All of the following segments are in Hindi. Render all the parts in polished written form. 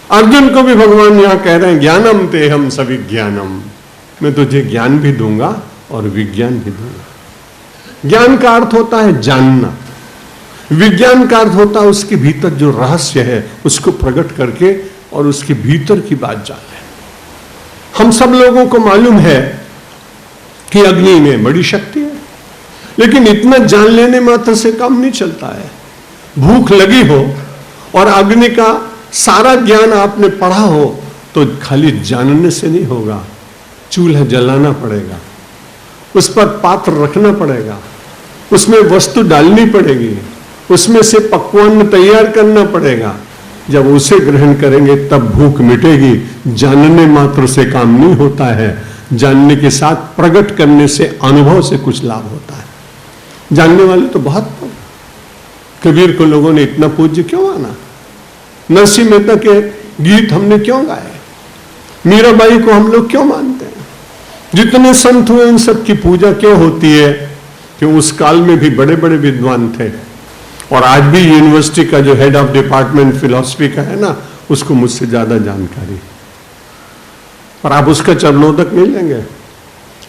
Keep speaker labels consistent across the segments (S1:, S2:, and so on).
S1: अर्जुन को भी भगवान यहां कह रहे हैं ज्ञानम ते हम सविज्ञानम, मैं तुझे ज्ञान भी दूंगा और विज्ञान भी दूंगा। ज्ञान का अर्थ होता है जानना, विज्ञान का अर्थ होता है उसके भीतर जो रहस्य है उसको प्रकट करके और उसके भीतर की बात जानना। हम सब लोगों को मालूम है कि अग्नि में बड़ी शक्ति है, लेकिन इतना जान लेने मात्र से काम नहीं चलता है। भूख लगी हो और अग्नि का सारा ज्ञान आपने पढ़ा हो तो खाली जानने से नहीं होगा। चूल्हा जलाना पड़ेगा, उस पर पात्र रखना पड़ेगा, उसमें वस्तु डालनी पड़ेगी, उसमें से पकवान तैयार करना पड़ेगा। जब उसे ग्रहण करेंगे तब भूख मिटेगी। जानने मात्र से काम नहीं होता है, जानने के साथ प्रकट करने से, अनुभव से कुछ लाभ होता है। जानने वाले तो बहुत, कबीर को लोगों ने इतना पूज्य क्यों माना, नरसिंह मेहता के गीत हमने क्यों गाए, मीराबाई को हम लोग क्यों मानते हैं, जितने संत हुए उन सब की पूजा क्यों होती है? कि उस काल में भी बड़े बड़े विद्वान थे। और आज भी यूनिवर्सिटी का जो हेड ऑफ डिपार्टमेंट फिलॉसफी का है ना, उसको मुझसे ज्यादा जानकारी, और आप उसका चरणों तक नहीं लेंगे,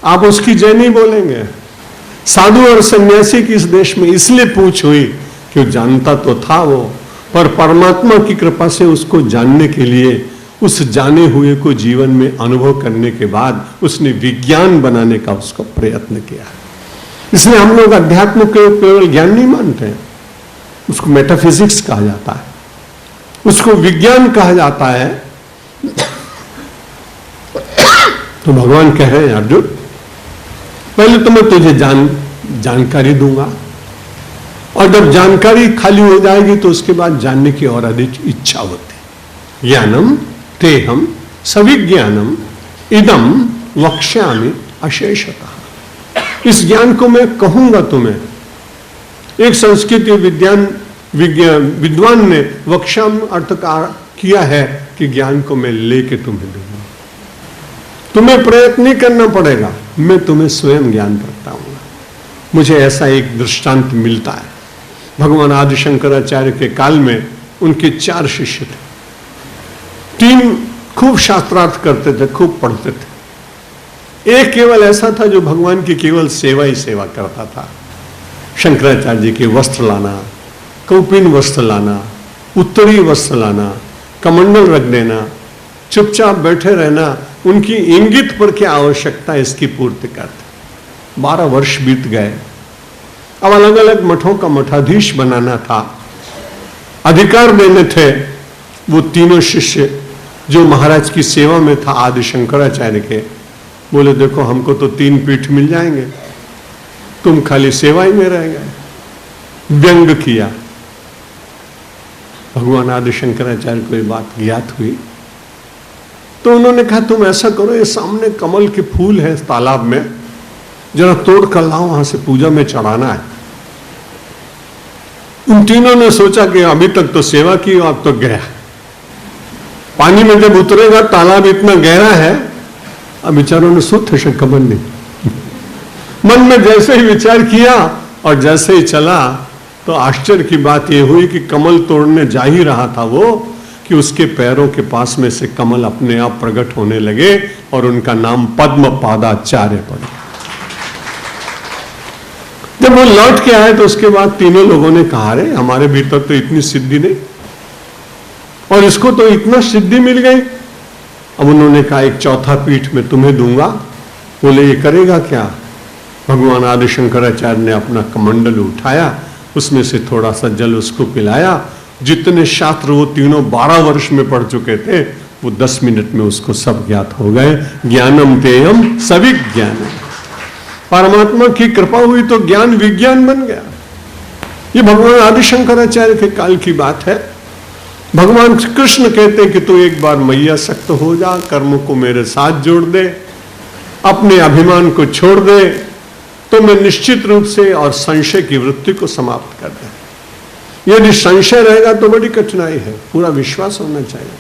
S1: आप उसकी जय नहीं बोलेंगे। साधु और सन्यासी की इस देश में इसलिए पूछ हुई कि जानता तो था वो, पर परमात्मा की कृपा से उसको जानने के लिए, उस जाने हुए को जीवन में अनुभव करने के बाद उसने विज्ञान बनाने का उसको प्रयत्न किया। इसलिए हम लोग अध्यात्म को केवल ज्ञान नहीं मानते हैं, उसको मेटाफिजिक्स कहा जाता है, उसको विज्ञान कहा जाता है। तो भगवान कह रहे हैं अर्जुन, पहले तो मैं तुझे जानकारी दूंगा, और जब जानकारी खाली हो जाएगी तो उसके बाद जानने की और अधिक इच्छा होती। ज्ञानम तेहम सविज्ञानम इदम वक्ष्यामि अशेषतः। इस ज्ञान को मैं कहूंगा तुम्हें। एक संस्कृत विद्वान ने वक्ष्याम अर्थ किया है कि ज्ञान को मैं लेके तुम्हें दूंगा, तुम्हें प्रयत्न नहीं करना पड़ेगा, मैं तुम्हें स्वयं ज्ञान बताऊंगा। मुझे ऐसा एक दृष्टांत मिलता है। भगवान आदि शंकराचार्य के काल में उनके 4 शिष्य थे। 3 खूब शास्त्रार्थ करते थे, खूब पढ़ते थे। एक केवल ऐसा था जो भगवान की केवल सेवा ही सेवा करता था। शंकराचार्य जी के वस्त्र लाना, कौपिन वस्त्र लाना, उत्तरी वस्त्र लाना, कमंडल रख देना, चुपचाप बैठे रहना, उनकी इंगित पर क्या आवश्यकता इसकी पूर्ति करते। 12 वर्ष बीत गए। अब अलग अलग मठों का मठाधीश बनाना था, अधिकार देने थे। वो तीनों शिष्य जो महाराज की सेवा में था आदि शंकराचार्य के, बोले देखो हमको तो 3 पीठ मिल जाएंगे, तुम खाली सेवा ही में रह गए। व्यंग किया। भगवान आदि शंकराचार्य को ये बात ज्ञात हुई तो उन्होंने कहा तुम ऐसा करो, ये सामने कमल के फूल है तालाब में, जरा तोड़ कर लाओ, वहां से पूजा में चढ़ाना है। उन तीनों ने सोचा कि अभी तक तो सेवा की, अब तो गया पानी में जब उतरेगा, तालाब इतना गहरा है, अब विचारों ने सुध कमल नहीं। मन में जैसे ही विचार किया और जैसे ही चला तो आश्चर्य की बात यह हुई कि कमल तोड़ने जा ही रहा था वो, कि उसके पैरों के पास में से कमल अपने आप प्रकट होने लगे और उनका नाम पद्म पादाचार्य पड़ा। जब वो लौट के आए तो उसके बाद तीनों लोगों ने कहा अरे हमारे भीतर तो इतनी सिद्धि नहीं, और इसको तो इतना सिद्धि मिल गई। अब उन्होंने कहा एक 4था पीठ में तुम्हें दूंगा। बोले ये करेगा क्या? भगवान आदि शंकराचार्य ने अपना कमंडल उठाया, उसमें से थोड़ा सा जल उसको पिलाया। जितने शास्त्र वो तीनों 12 वर्ष में पढ़ चुके थे, वो 10 मिनट में उसको सब ज्ञात हो गए। ज्ञानम तेयम सविज्ञानम। परमात्मा की कृपा हुई तो ज्ञान विज्ञान बन गया। ये भगवान आदि शंकराचार्य के काल की बात है। भगवान कृष्ण कहते हैं कि तू एक बार मैया सक्त हो जा, कर्म को मेरे साथ जोड़ दे, अपने अभिमान को छोड़ दे, तो मैं निश्चित रूप से और संशय की वृत्ति को समाप्त कर दे। यदि संशय रहेगा तो बड़ी कठिनाई है, पूरा विश्वास होना चाहिए।